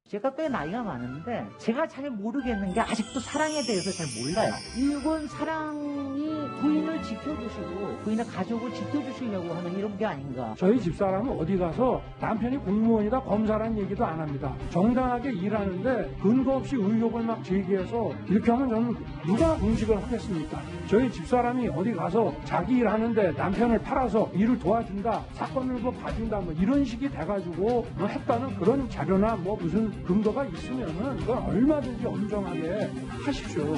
제가 꽤 나이가 많은데 제가 잘 모르겠는 게 아직도 사랑에 대해서 잘 몰라요. 이건 사랑이 부인을 지켜주시고 부인의 가족을 지켜주시려고 하는 이런 게 아닌가. 저희 집사람은 어디 가서 남편이 공무원이다 검사라는 얘기도 안 합니다. 정당하게 일하는데 근거 없이 의혹을 막 제기해서 이렇게 하면 저는 누가 공직을 하겠습니까? 저희 집사람이 어디 가서 자기 일하는데 남편을 팔아서 일을 도와준다, 사건을 뭐 봐준다, 뭐 이런 식이 돼가지고 뭐 했다는 그런 자료나 뭐 무슨 근거가 있으면은 그걸 얼마든지 엄정하게 하십시오.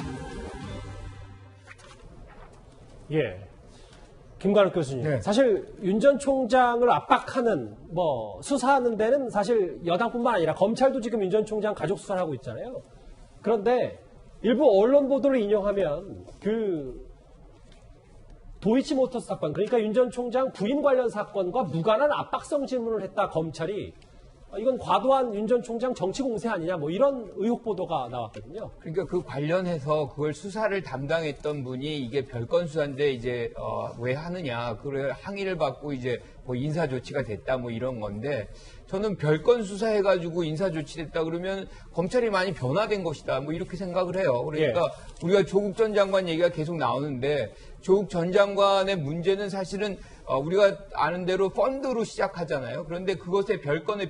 예. 김관욱 교수님. 네. 사실 윤 전 총장을 압박하는 수사하는 데는 사실 여당뿐만 아니라 검찰도 지금 윤 전 총장 가족 수사를 하고 있잖아요. 그런데 일부 언론 보도를 인용하면 도이치모터스 사건, 그러니까 윤 전 총장 부인 관련 사건과 무관한 압박성 질문을 했다 검찰이, 이건 과도한 윤 전 총장 정치 공세 아니냐, 뭐 이런 의혹 보도가 나왔거든요. 그러니까 그 관련해서 그걸 수사를 담당했던 분이 이게 별건 수사인데 이제 왜 하느냐, 그래 항의를 받고 이제 뭐 인사 조치가 됐다 뭐 이런 건데, 저는 별건 수사해가지고 인사 조치됐다 그러면 검찰이 많이 변화된 것이다 뭐 이렇게 생각을 해요. 그러니까 우리가 조국 전 장관 얘기가 계속 나오는데, 조국 전 장관의 문제는 사실은 우리가 아는 대로 펀드로 시작하잖아요. 그런데 그것에 별건에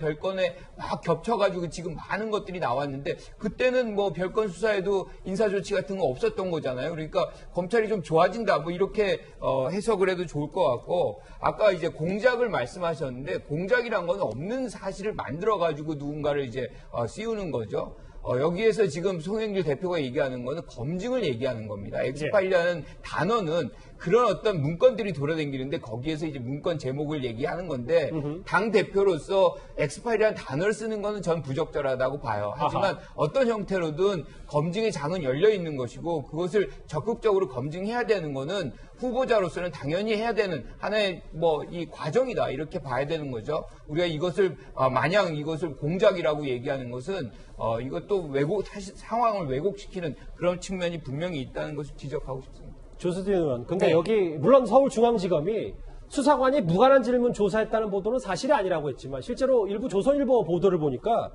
막 겹쳐가지고 지금 많은 것들이 나왔는데, 그때는 뭐 별건 수사에도 인사조치 같은 거 없었던 거잖아요. 그러니까 검찰이 좀 좋아진다 뭐 이렇게 해석을 해도 좋을 것 같고, 아까 이제 공작을 말씀하셨는데, 공작이란 건 없는 사실을 만들어가지고 누군가를 이제 씌우는 거죠. 여기에서 지금 송영길 대표가 얘기하는 거는 검증을 얘기하는 겁니다. 엑스파일이라는 단어는 그런 어떤 문건들이 돌아다니는데 거기에서 이제 문건 제목을 얘기하는 건데, 당 대표로서 엑스파일이라는 단어를 쓰는 거는 전 부적절하다고 봐요. 하지만 어떤 형태로든 검증의 장은 열려 있는 것이고, 그것을 적극적으로 검증해야 되는 거는 후보자로서는 당연히 해야 되는 하나의 뭐 이 과정이다, 이렇게 봐야 되는 거죠. 우리가 이것을 마냥 이것을 공작이라고 얘기하는 것은 이것도 사실 상황을 왜곡시키는 그런 측면이 분명히 있다는 것을 지적하고 싶습니다. 조수진 의원. 근데 여기 물론 서울중앙지검이 수사관이 무관한 질문 조사했다는 보도는 사실이 아니라고 했지만, 실제로 일부 조선일보 보도를 보니까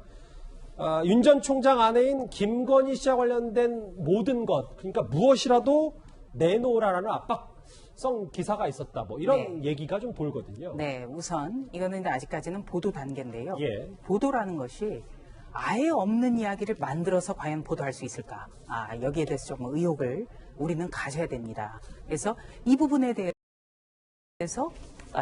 윤 전 총장 아내인 김건희 씨와 관련된 모든 것, 그러니까 무엇이라도 내놓으라라는 압박성 기사가 있었다, 뭐 이런 얘기가 좀 돌거든요. 네, 우선 이거는 아직까지는 보도 단계인데요. 예. 보도라는 것이 아예 없는 이야기를 만들어서 과연 보도할 수 있을까? 여기에 대해서 좀 의혹을 우리는 가져야 됩니다. 그래서 이 부분에 대해서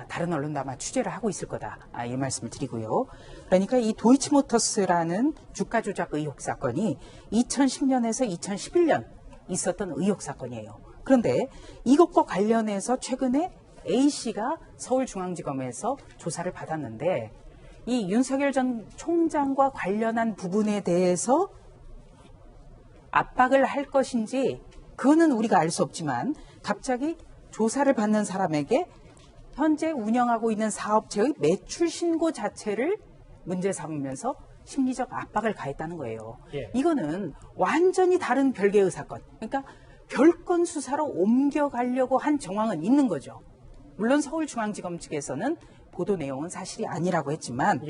다른 언론도 아마 취재를 하고 있을 거다, 이 말씀을 드리고요. 그러니까 이 도이치모터스라는 주가 조작 의혹 사건이 2010년에서 2011년 있었던 의혹 사건이에요. 그런데 이것과 관련해서 최근에 A씨가 서울중앙지검에서 조사를 받았는데, 이 윤석열 전 총장과 관련한 부분에 대해서 압박을 할 것인지 그거는 우리가 알 수 없지만, 갑자기 조사를 받는 사람에게 현재 운영하고 있는 사업체의 매출 신고 자체를 문제 삼으면서 심리적 압박을 가했다는 거예요. 이거는 완전히 다른 별개의 사건, 그러니까 별건 수사로 옮겨가려고 한 정황은 있는 거죠. 물론 서울중앙지검 측에서는 보도 내용은 사실이 아니라고 했지만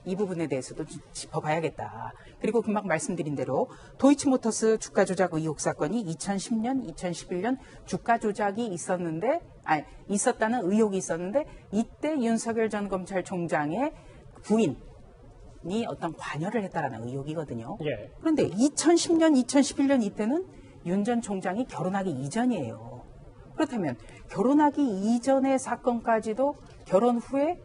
이 부분에 대해서도 짚어봐야겠다. 그리고 금방 말씀드린 대로 도이치모터스 주가 조작 의혹 사건이 2010년, 2011년 주가 조작이 있었다는 의혹이 있었는데, 이때 윤석열 전 검찰총장의 부인이 어떤 관여를 했다라는 의혹이거든요. 그런데 2010년, 2011년 이때는 윤 전 총장이 결혼하기 이전이에요. 그렇다면 결혼하기 이전의 사건까지도 결혼 후에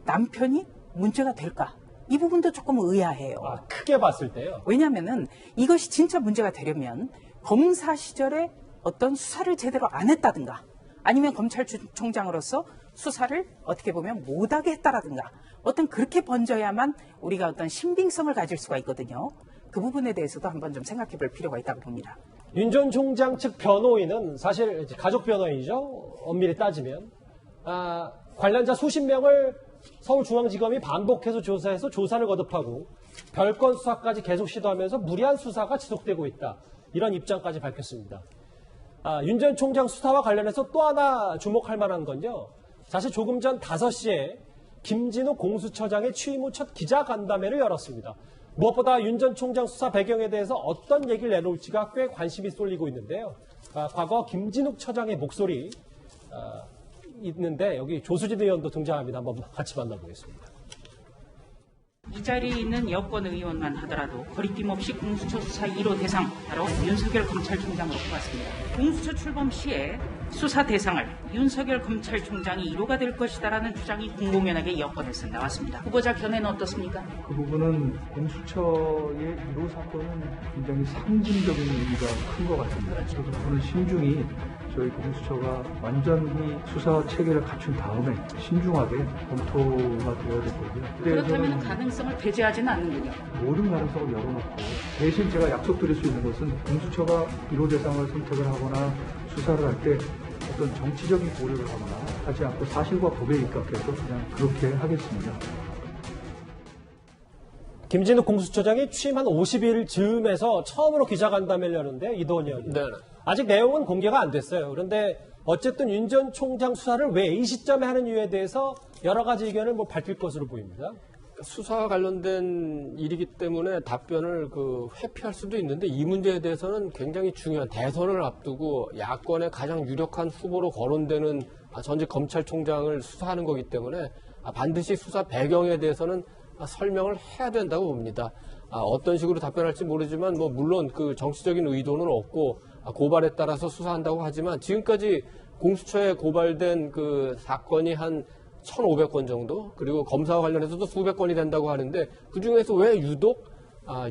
남편이 문제가 될까? 이 부분도 조금 의아해요. 크게 봤을 때요? 왜냐하면은 이것이 진짜 문제가 되려면 검사 시절에 어떤 수사를 제대로 안 했다든가, 아니면 검찰총장으로서 수사를 어떻게 보면 못하게 했다라든가, 어떤 그렇게 번져야만 우리가 어떤 신빙성을 가질 수가 있거든요. 그 부분에 대해서도 한번 좀 생각해 볼 필요가 있다고 봅니다. 윤 전 총장 측 변호인은 사실 가족 변호인이죠. 엄밀히 따지면. 관련자 수십 명을 서울중앙지검이 반복해서 조사해서 조사를 거듭하고 별건 수사까지 계속 시도하면서 무리한 수사가 지속되고 있다, 이런 입장까지 밝혔습니다. 윤 전 총장 수사와 관련해서 또 하나 주목할 만한 건요, 사실 조금 전 5시에 김진욱 공수처장의 취임 후 첫 기자간담회를 열었습니다. 무엇보다 윤 전 총장 수사 배경에 대해서 어떤 얘기를 내놓을지가 꽤 관심이 쏠리고 있는데요. 과거 김진욱 처장의 목소리 있는데 여기 조수진 의원도 등장합니다. 한번 같이 만나보겠습니다. 이 자리에 있는 여권 의원만 하더라도 거리낌 없이 공수처 수사 1호 대상 바로 윤석열 검찰총장으로 뽑았습니다. 공수처 출범 시에 수사 대상을 윤석열 검찰총장이 1호가 될 것이다라는 주장이 공공연하게 여권에서 나왔습니다. 후보자 견해는 어떻습니까? 그 부분은 공수처의 1호 사건은 굉장히 상징적인 의미가 큰 것 같습니다. 그 부분은 신중히 저희 공수처가 완전히 수사 체계를 갖춘 다음에 신중하게 검토가 되어야 될 거고요. 그렇다면 가능성을 배제하지는 않는군요. 모든 가능성을 열어놓고 대신 제가 약속드릴 수 있는 것은 공수처가 1호 대상을 선택을 하거나 수사를 할 때 어떤 정치적인 고려를 하거나 하지 않고 사실과 법에 입각해서 그냥 그렇게 하겠습니다. 김진욱 공수처장이 취임 한 50일 즈음에서 처음으로 기자간담회를 여는데 이도원 의원님. 네. 아직 내용은 공개가 안 됐어요. 그런데 어쨌든 윤 전 총장 수사를 왜 이 시점에 하는 이유에 대해서 여러 가지 의견을 밝힐 것으로 보입니다. 수사와 관련된 일이기 때문에 답변을 회피할 수도 있는데 이 문제에 대해서는 굉장히 중요한 대선을 앞두고 야권의 가장 유력한 후보로 거론되는 전직 검찰총장을 수사하는 거기 때문에 반드시 수사 배경에 대해서는 설명을 해야 된다고 봅니다. 어떤 식으로 답변할지 모르지만 물론 그 정치적인 의도는 없고 고발에 따라서 수사한다고 하지만 지금까지 공수처에 고발된 그 사건이 한 1,500건 정도, 그리고 검사와 관련해서도 수백 건이 된다고 하는데 그중에서 왜 유독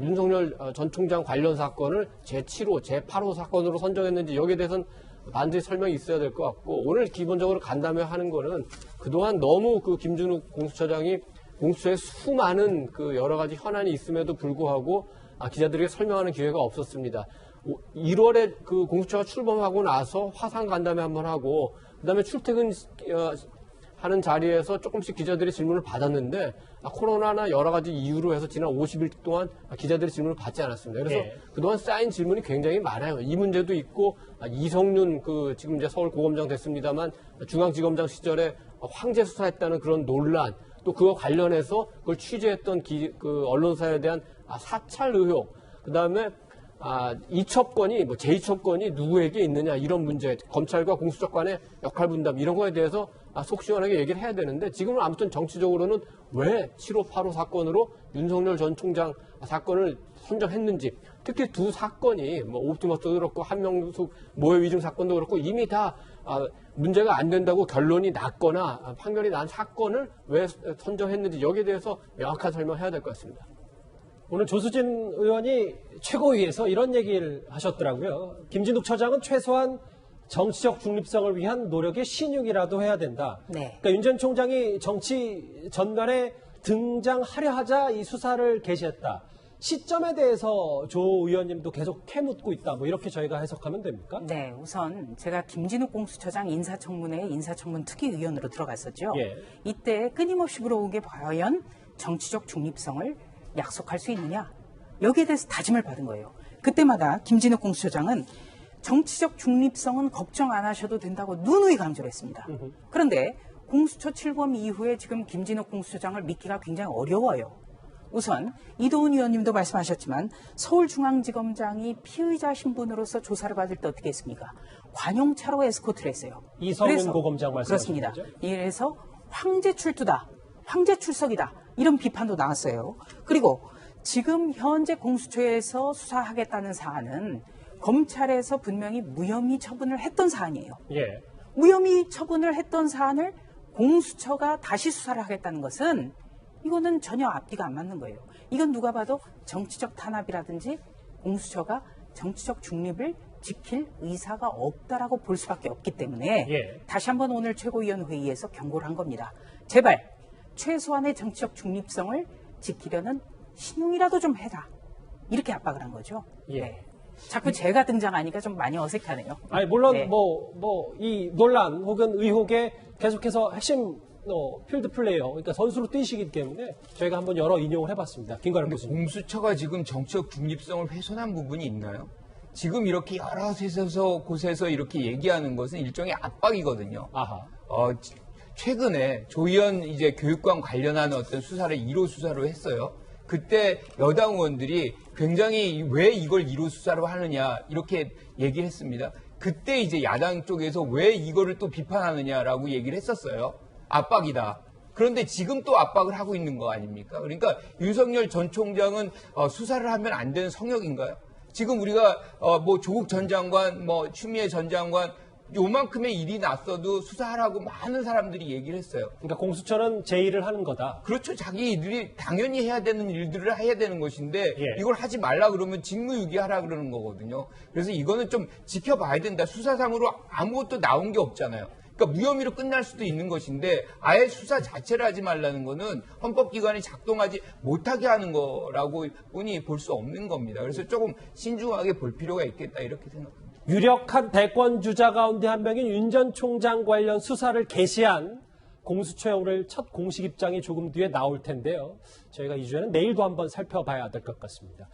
윤석열 전 총장 관련 사건을 제7호, 제8호 사건으로 선정했는지 여기에 대해서는 반드시 설명이 있어야 될 것 같고, 오늘 기본적으로 간담회 하는 거는 그동안 너무 그 김준욱 공수처장이 공수처에 수많은 그 여러 가지 현안이 있음에도 불구하고 기자들에게 설명하는 기회가 없었습니다. 1월에 그 공수처가 출범하고 나서 화상 간담회 한번 하고, 그다음에 출퇴근 하는 자리에서 조금씩 기자들의 질문을 받았는데 코로나나 여러 가지 이유로 해서 지난 50일 동안 기자들의 질문을 받지 않았습니다. 그래서 그동안 쌓인 질문이 굉장히 많아요. 이 문제도 있고, 이성윤 지금 이제 서울고검장 됐습니다만 중앙지검장 시절에 황제 수사했다는 그런 논란, 또 그와 관련해서 그걸 취재했던 그 언론사에 대한 사찰 의혹, 그다음에 이첩권이 제2첩권이 누구에게 있느냐 이런 문제, 검찰과 공수처 간의 역할 분담 이런 거에 대해서 속 시원하게 얘기를 해야 되는데, 지금은 아무튼 정치적으로는 왜 7호, 8호 사건으로 윤석열 전 총장 사건을 선정했는지, 특히 두 사건이 옵티머스도 그렇고 한명숙 모해 위증 사건도 그렇고 이미 다 문제가 안 된다고 결론이 났거나 판결이 난 사건을 왜 선정했는지 여기에 대해서 명확한 설명을 해야 될 것 같습니다. 오늘 조수진 의원이 최고위에서 이런 얘기를 하셨더라고요. 김진욱 처장은 최소한 정치적 중립성을 위한 노력의 신용이라도 해야 된다. 네. 그러니까 윤 전 총장이 정치 전면에 등장하려 하자 이 수사를 개시했다. 시점에 대해서 조 의원님도 계속 캐묻고 있다. 이렇게 저희가 해석하면 됩니까? 네, 우선 제가 김진욱 공수처장 인사청문회에 인사청문 특위위원으로 들어갔었죠. 예. 이때 끊임없이 물어온 게 과연 정치적 중립성을 약속할 수 있느냐? 여기에 대해서 다짐을 받은 거예요. 그때마다 김진욱 공수처장은 정치적 중립성은 걱정 안 하셔도 된다고 누누이 강조를 했습니다. 그런데 공수처 출범 이후에 지금 김진욱 공수처장을 믿기가 굉장히 어려워요. 우선 이도훈 의원님도 말씀하셨지만 서울중앙지검장이 피의자 신분으로서 조사를 받을 때 어떻게 했습니까? 관용차로 에스코트를 했어요. 이성윤 고검장 말씀하신 그렇습니다. 거죠? 이래서 황제 출두다, 황제 출석이다 이런 비판도 나왔어요. 그리고 지금 현재 공수처에서 수사하겠다는 사안은 검찰에서 분명히 무혐의 처분을 했던 사안이에요. 예. 무혐의 처분을 했던 사안을 공수처가 다시 수사를 하겠다는 것은 이거는 전혀 앞뒤가 안 맞는 거예요. 이건 누가 봐도 정치적 탄압이라든지 공수처가 정치적 중립을 지킬 의사가 없다라고 볼 수밖에 없기 때문에 다시 한번 오늘 최고위원 회의에서 경고를 한 겁니다. 제발 최소한의 정치적 중립성을 지키려는 신용이라도 좀 해라. 이렇게 압박을 한 거죠. 네. 자꾸 제가 등장하니까 좀 많이 어색하네요. 아니, 물론 네. 이 논란 혹은 의혹에 계속해서 핵심 필드 플레이어, 그러니까 선수로 뛰시기 때문에 저희가 한번 여러 인용을 해봤습니다. 김가람 교수님. 공수처가 지금 정치적 중립성을 훼손한 부분이 있나요? 지금 이렇게 여러 곳에서 이렇게 얘기하는 것은 일종의 압박이거든요. 아하. 최근에 조희연 이제 교육관 관련한 어떤 수사를 1호 수사로 했어요. 그때 여당 의원들이 굉장히 왜 이걸 1호 수사로 하느냐 이렇게 얘기를 했습니다. 그때 이제 야당 쪽에서 왜 이거를 또 비판하느냐라고 얘기를 했었어요. 압박이다. 그런데 지금 또 압박을 하고 있는 거 아닙니까? 그러니까 윤석열 전 총장은 수사를 하면 안 되는 성역인가요? 지금 우리가 뭐 조국 전 장관, 뭐 추미애 전 장관 요만큼의 일이 났어도 수사하라고 많은 사람들이 얘기를 했어요. 그러니까 공수처는 제 일을 하는 거다. 그렇죠. 자기들이 당연히 해야 되는 일들을 해야 되는 것인데 예. 이걸 하지 말라 그러면 직무유기하라 그러는 거거든요. 그래서 이거는 좀 지켜봐야 된다. 수사상으로 아무것도 나온 게 없잖아요. 그러니까 무혐의로 끝날 수도 있는 것인데 아예 수사 자체를 하지 말라는 거는 헌법기관이 작동하지 못하게 하는 거라고 보니 볼 수 없는 겁니다. 그래서 조금 신중하게 볼 필요가 있겠다 이렇게 생각합니다. 유력한 대권 주자 가운데 한 명인 윤 전 총장 관련 수사를 개시한 공수처의 오늘 첫 공식 입장이 조금 뒤에 나올 텐데요. 저희가 이 주에는 내일도 한번 살펴봐야 될 것 같습니다.